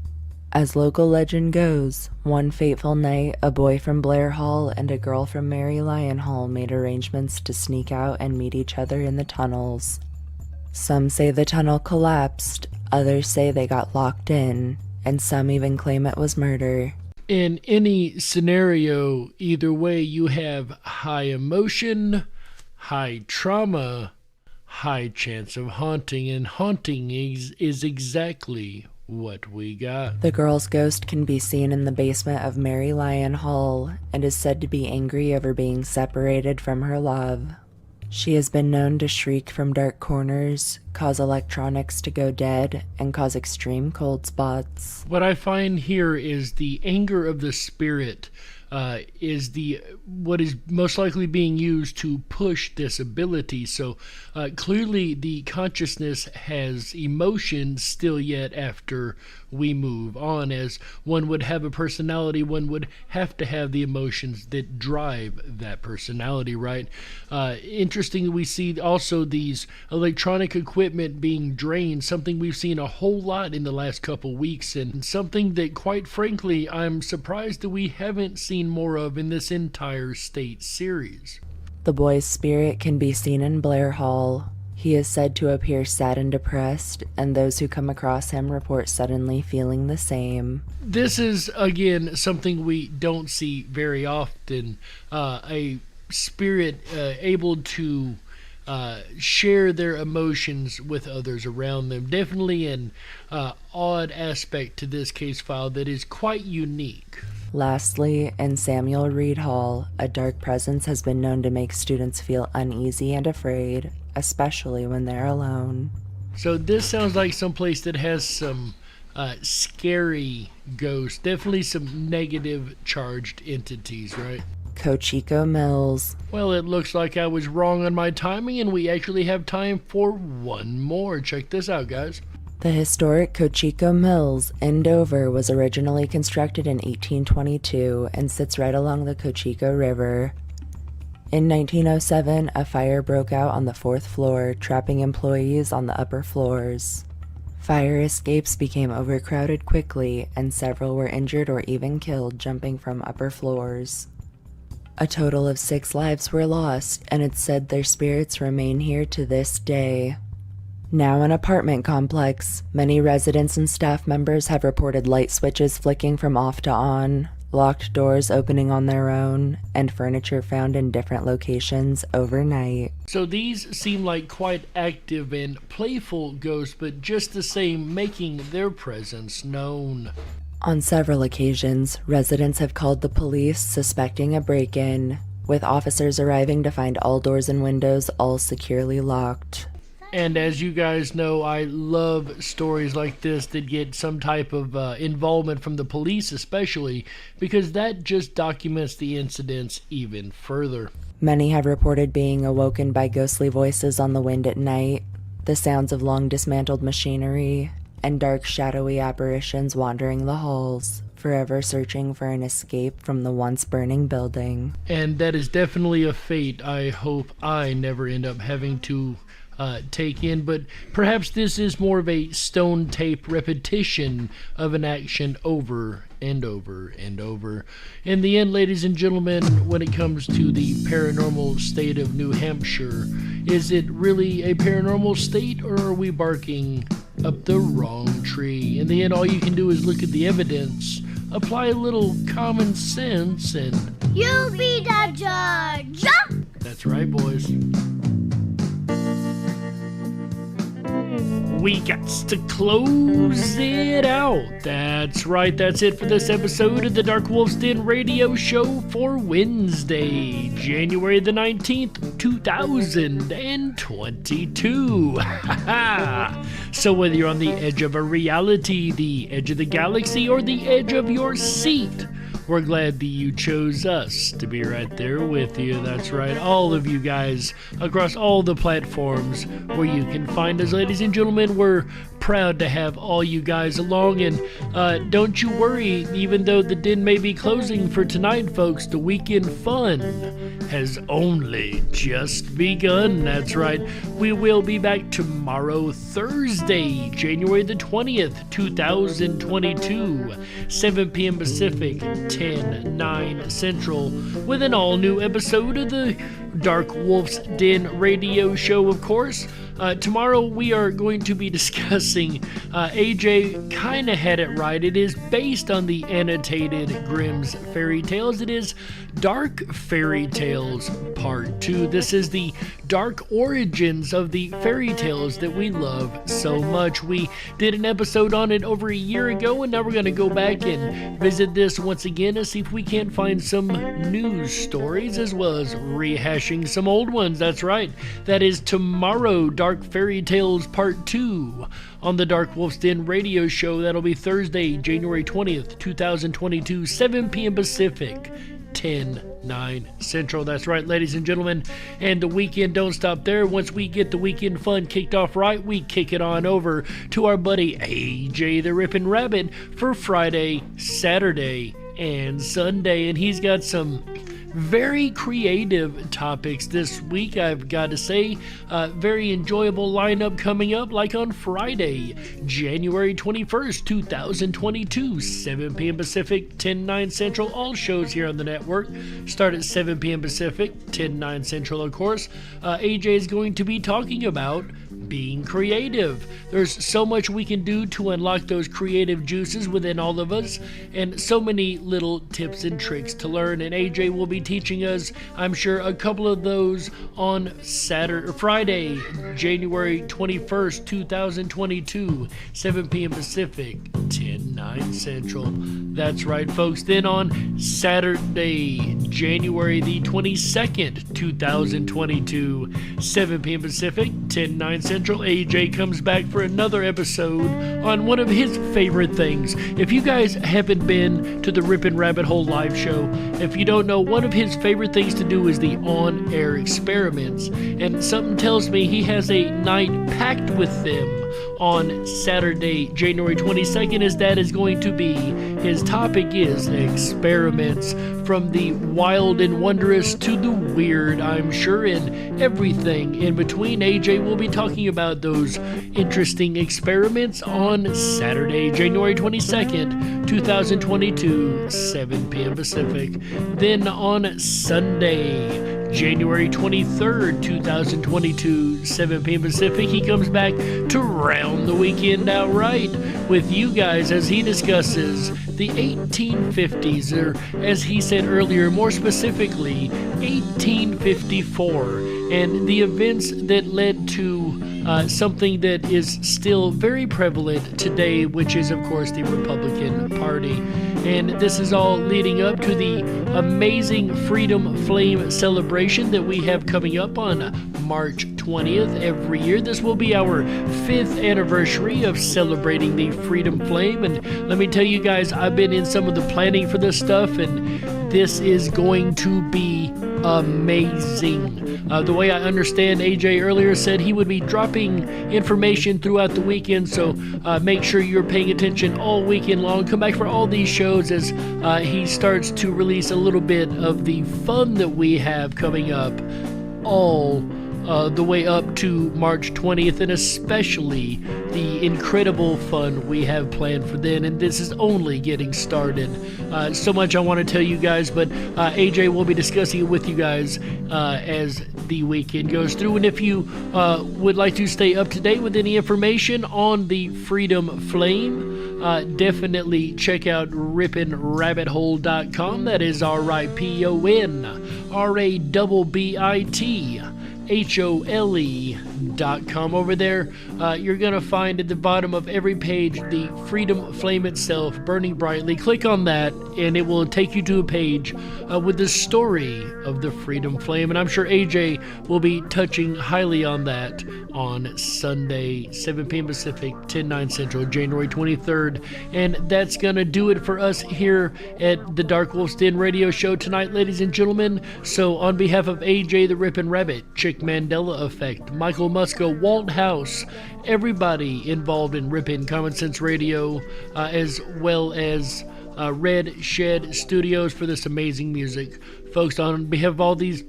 As local legend goes, one fateful night, a boy from Blair Hall and a girl from Mary Lyon Hall made arrangements to sneak out and meet each other in the tunnels. Some say the tunnel collapsed, others say they got locked in, and some even claim it was murder.
In any scenario, either way, you have high emotion, high trauma, high chance of haunting, and haunting is exactly what we got.
The girl's ghost can be seen in the basement of Mary Lyon Hall and is said to be angry over being separated from her love. She has been known to shriek from dark corners, cause electronics to go dead, and cause extreme cold spots.
What I find here is the anger of the spirit is what is most likely being used to push this ability. So clearly the consciousness has emotion still yet after we move on. As one would have a personality, one would have to have the emotions that drive that personality, right? Interesting, we see also these electronic equipment being drained, something we've seen a whole lot in the last couple weeks, and something that, quite frankly, I'm surprised that we haven't seen more of in this entire state series.
The boy's spirit can be seen in Blair Hall. He is said to appear sad and depressed, and those who come across him report suddenly feeling the same.
This is, again, something we don't see very often. A spirit able to share their emotions with others around them. Definitely an odd aspect to this case file that is quite unique.
Lastly, in Samuel Reed Hall, a dark presence has been known to make students feel uneasy and afraid, especially when they're alone.
So this sounds like some place that has some scary ghosts. Definitely some negative charged entities, right?
Cochico Mills.
Well, it looks like I was wrong on my timing, and we actually have time for one more. Check this out, guys.
The historic Cochico Mills in Dover was originally constructed in 1822 and sits right along the Cochico River. In 1907, a fire broke out on the 4th floor, trapping employees on the upper floors. Fire escapes became overcrowded quickly, and several were injured or even killed jumping from upper floors. A total of 6 lives were lost, and it's said their spirits remain here to this day. Now an apartment complex, many residents and staff members have reported light switches flicking from off to on, locked doors opening on their own, and furniture found in different locations overnight.
So these seem like quite active and playful ghosts, but just the same making their presence known.
On several occasions, residents have called the police suspecting a break-in, with officers arriving to find all doors and windows all securely locked.
And as you guys know, I love stories like this that get some type of involvement from the police especially, because that just documents the incidents even further.
Many have reported being awoken by ghostly voices on the wind at night, the sounds of long dismantled machinery, and dark shadowy apparitions wandering the halls, forever searching for an escape from the once burning building.
And that is definitely a fate I hope I never end up having to take in, but perhaps this is more of a stone tape repetition of an action over and over and over. In the end, ladies and gentlemen, when it comes to the paranormal state of New Hampshire, is it really a paranormal state, or are we barking up the wrong tree? In the end, all you can do is look at the evidence, apply a little common sense, and
you be the judge.
That's right, boys. We got to close it out. That's right, that's it for this episode of the Dark Wolf's Den radio show for Wednesday, January the 19th, 2022. So whether you're on the edge of a reality, the edge of the galaxy, or the edge of your seat, we're glad that you chose us to be right there with you. That's right, all of you guys across all the platforms where you can find us. Ladies and gentlemen, we're proud to have all you guys along, and don't you worry, even though the den may be closing for tonight, folks, the weekend fun has only just begun. That's right, we will be back tomorrow, Thursday, January the 20th, 2022, 7 p.m. Pacific, 10/9 Central, with an all-new episode of the Dark Wolf's Den radio show, of course. Tomorrow we are going to be discussing, AJ kinda had it right, it is based on the annotated Grimm's fairy tales. It is Dark Fairy Tales Part 2. This is the dark origins of the fairy tales that we love so much. We did an episode on it over a year ago, and now we're going to go back and visit this once again and see if we can't find some news stories as well as rehashing some old ones. That's right, that is tomorrow, Dark Fairy Tales Part 2 on the Dark Wolf's Den radio show. That'll be Thursday, January 20th, 2022, 7 p.m. Pacific, 10/9 Central. That's right, ladies and gentlemen. And the weekend don't stop there. Once we get the weekend fun kicked off right, we kick it on over to our buddy AJ the Ripon Rabbit for Friday, Saturday, and Sunday. And he's got some very creative topics this week, I've got to say. Very enjoyable lineup coming up, like on Friday, January 21st, 2022, 7 p.m. Pacific, 10/9 Central. All shows here on the network start at 7 p.m. Pacific, 10/9 Central, of course. AJ is going to be talking about being creative. There's so much we can do to unlock those creative juices within all of us, and so many little tips and tricks to learn, and AJ will be teaching us, I'm sure, a couple of those on Friday, January 21st, 2022, 7 p.m. Pacific, 10/9 Central. That's right, folks. Then on Saturday, January the 22nd, 2022, 7 p.m. Pacific, 10/9 Central. AJ comes back for another episode on one of his favorite things. If you guys haven't been to the Ripon Rabbit Hole live show, if you don't know, one of his favorite things to do is the on-air experiments. And something tells me he has a night packed with them on Saturday, January 22nd, as that is going to be, his topic is experiments, from the wild and wondrous to the weird, I'm sure, and everything in between. AJ will be talking about those interesting experiments on Saturday, January 22nd, 2022, 7 p.m. Pacific. Then on Sunday, January 23rd, 2022, 7 p.m. Pacific, he comes back to round the weekend out right with you guys as he discusses the 1850s, or as he said earlier, more specifically, 1854, and the events that led to something that is still very prevalent today, which is, of course, the Republican Party. And this is all leading up to the amazing Freedom Flame celebration that we have coming up on March 20th every year. This will be our 5th anniversary of celebrating the Freedom Flame. And let me tell you guys, I've been in some of the planning for this stuff, and this is going to be amazing. The way I understand, AJ earlier said he would be dropping information throughout the weekend, so make sure you're paying attention all weekend long. Come back for all these shows as he starts to release a little bit of the fun that we have coming up all the way up to March 20th, and especially the incredible fun we have planned for then. And this is only getting started. So much I want to tell you guys, but AJ will be discussing it with you guys as the weekend goes through. And if you would like to stay up to date with any information on the Freedom Flame, definitely check out riponrabbithole.com. That is RIPONRABBITHOLE.com. Over there, you're going to find at the bottom of every page the Freedom Flame itself burning brightly. Click on that and it will take you to a page with the story of the Freedom Flame, and I'm sure AJ will be touching highly on that on Sunday, 7 p.m. Pacific, 10/9 Central, January 23rd. And that's going to do it for us here at the Dark Wolf's Den radio show tonight, ladies and gentlemen. So on behalf of AJ the Ripon Rabbit, Chick Mandela Effect, Michael Musco, Walt House, everybody involved in Ripon Common Sense Radio, as well as Red Shed Studios for this amazing music. Folks, on behalf of all these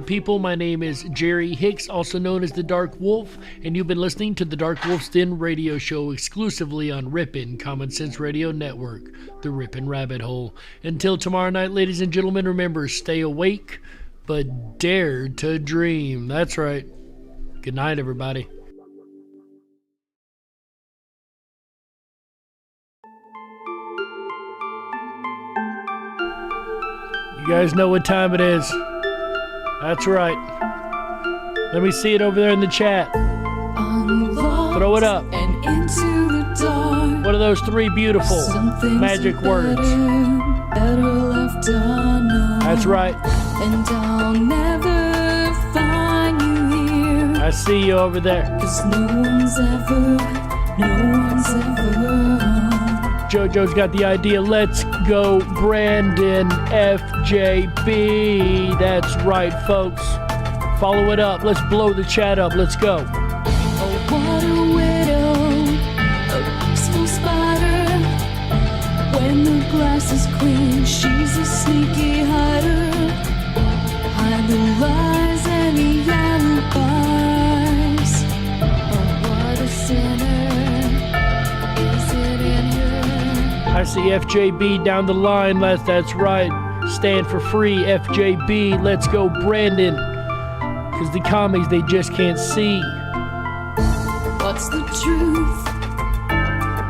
people, my name is Jerry Hicks, also known as the Dark Wolf, and you've been listening to the Dark Wolf's Den radio show exclusively on Ripon Common Sense Radio Network, the Ripon Rabbit Hole. Until tomorrow night, ladies and gentlemen, remember, stay awake, but dare to dream. That's right. Good night, everybody. You guys know what time it is. That's right. Let me see it over there in the chat. Throw it up.
And into the dark.
What are those 3 beautiful magic words?
Better left unknown.
That's right.
And I'll never find you here.
I see you over there.
'Cause no one's ever.
JoJo's got the idea. Let's go, Brandon FJB. That's right, folks. Follow it up. Let's blow the chat up. Let's go.
Oh, what a widow, a peaceful spider. When the glass is clean, she's a sneaky hider. Hide the lies and the alibis. Oh, what a sinner. Is it in her?
I see FJB down the line. That's right. Stand for free, FJB. Let's go, Brandon. Because the commies, they just can't see.
What's the truth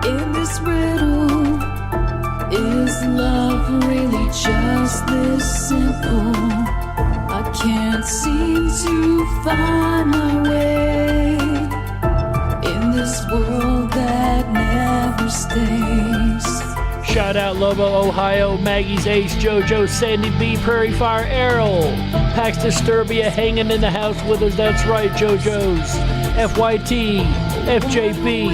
in this riddle? Is love really just this simple? I can't seem to find my way in this world that never stays.
Shout Shout out Lobo, Ohio, Maggie's Ace, JoJo, Sandy B, Prairie Fire, Errol, Pax Disturbia hanging in the house with us. That's right, JoJo's, FYT, FJB.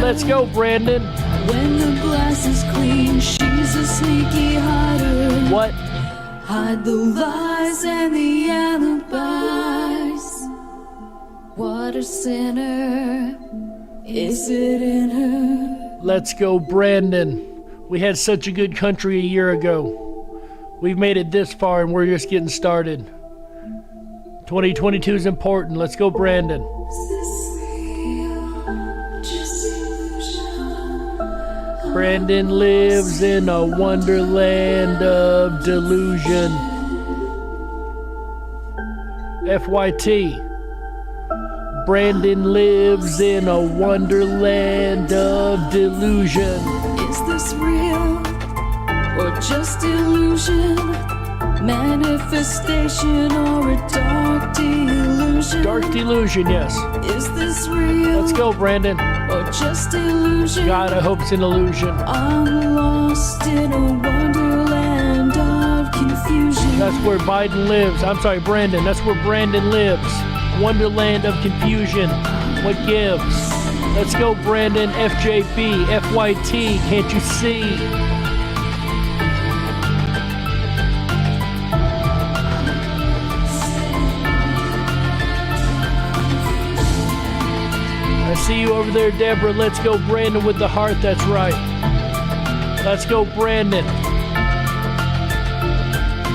Let's go, Brandon.
When the glass is clean, she's a sneaky hider.
What?
Hide the lies and the alibis. What a sinner. Is it in her?
Let's go, Brandon. We had such a good country a year ago. We've made it this far and we're just getting started. 2022 is important. Let's go, Brandon. Brandon lives in a wonderland of delusion. FYT. Brandon lives in a wonderland of delusion.
Is this real or just illusion? Manifestation or a dark delusion?
Dark delusion, yes.
Is this real?
Let's go, Brandon.
Or just illusion?
God, I hope it's an illusion.
I'm lost in a wonderland of confusion.
That's where Biden lives. I'm sorry, Brandon. That's where Brandon lives. Wonderland of confusion. What gives? Let's go, Brandon. FJB, FYT. Can't you see? I see you over there, Deborah. Let's go, Brandon, with the heart. That's right. Let's go, Brandon.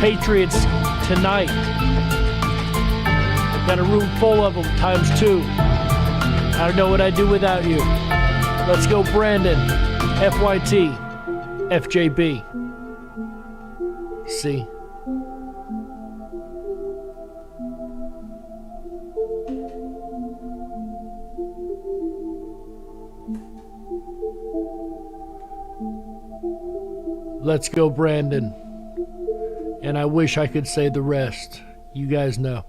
Patriots tonight. Got a room full of them, times 2. I don't know what I'd do without you. Let's go, Brandon. FYT. FJB. See. Let's go, Brandon. And I wish I could say the rest. You guys know.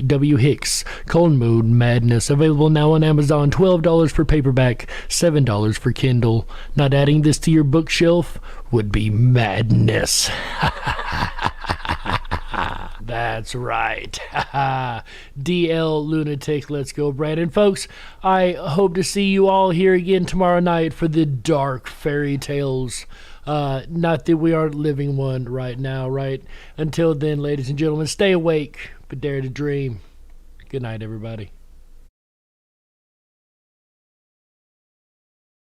W. Hicks, Cold Mood Madness, available now on Amazon. $12 for paperback, $7 for Kindle. Not adding this to your bookshelf would be madness. That's right. DL Lunatic. Let's go, Brandon. Folks, I hope to see you all here again tomorrow night for the dark fairy tales. Not that we aren't living one right now, right? Until then, ladies and gentlemen, stay awake, but dare to dream. Good night, everybody.